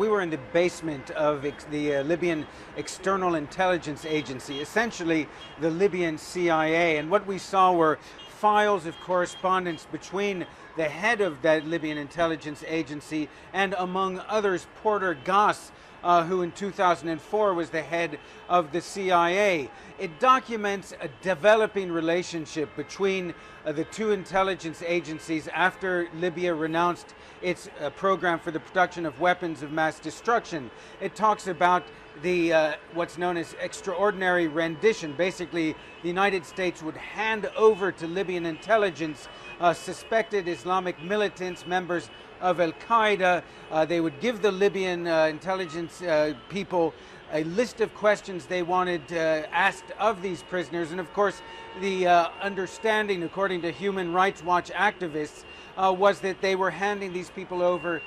We were in the basement of the Libyan External Intelligence Agency, essentially the Libyan CIA, and what we saw were files of correspondence between the head of that Libyan intelligence agency and, among others, Porter Goss, who in 2004 was the head of the CIA. It documents a developing relationship between the two intelligence agencies after Libya renounced its program for the production of weapons of mass destruction. It talks about the what's known as extraordinary rendition. Basically, the United States would hand over to Libyan intelligence suspected Islamic militants, members of Al-Qaeda. They would give the Libyan intelligence people a list of questions they wanted asked of these prisoners. And of course, the understanding, according to Human Rights Watch activists, was that they were handing these people over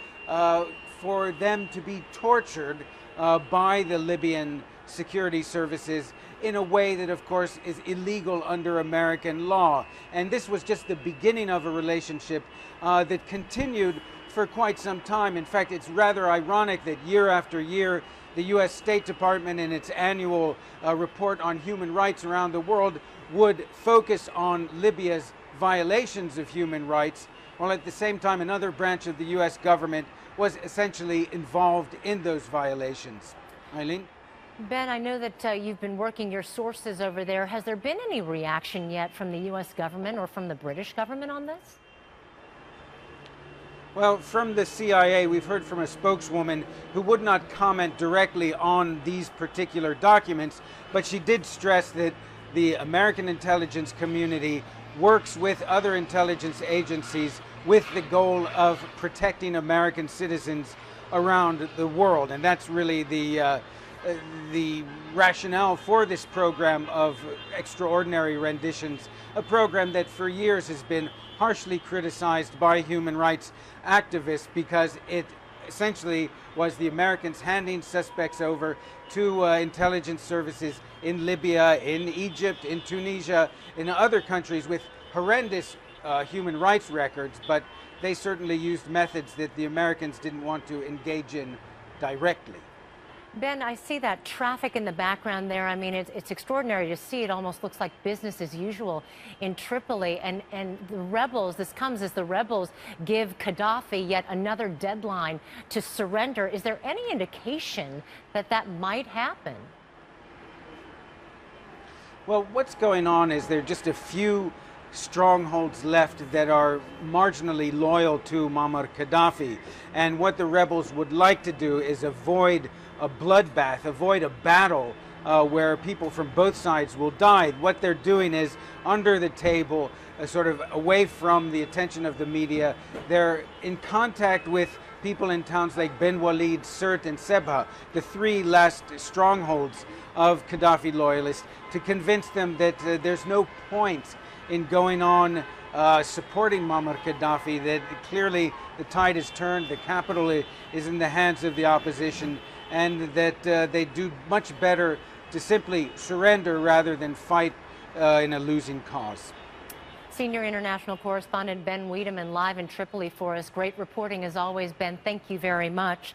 for them to be tortured by the Libyan security services in a way that, of course, is illegal under American law. And this was just the beginning of a relationship that continued for quite some time. In fact, it's rather ironic that year after year, the U.S. State Department in its annual report on human rights around the world would focus on Libya's violations of human rights, while at the same time another branch of the U.S. government was essentially involved in those violations. Eileen? Ben, I know that you've been working your sources over there. Has there been any reaction yet from the U.S. government or from the British government on this? Well, from the CIA, we've heard from a spokeswoman who would not comment directly on these particular documents, but she did stress that the American intelligence community works with other intelligence agencies with the goal of protecting American citizens around the world. And that's really the rationale for this program of extraordinary renditions, a program that for years has been harshly criticized by human rights activists because it essentially was the Americans handing suspects over to intelligence services in Libya, in Egypt, in Tunisia, in other countries with horrendous human rights records, but they certainly used methods that the Americans didn't want to engage in directly. Ben, I see that traffic in the background there. I mean, it's extraordinary to see. It almost looks like business as usual in Tripoli. And the rebels, this comes as the rebels give Gadhafi yet another deadline to surrender. Is there any indication that that might happen? Well, what's going on is there are just a few strongholds left that are marginally loyal to Muammar Gadhafi. And what the rebels would like to do is avoid a bloodbath, avoid a battle where people from both sides will die. What they're doing is under the table, sort of away from the attention of the media. They're in contact with people in towns like Ben Walid, Sirte, and Sebha, the three last strongholds of Gadhafi loyalists, to convince them that there's no point in going on supporting Muammar Gadhafi, that clearly the tide has turned, the capital is in the hands of the opposition, and that they do much better to simply surrender rather than fight in a losing cause. Senior international correspondent Ben Wiedemann live in Tripoli for us. Great reporting as always, Ben. Thank you very much.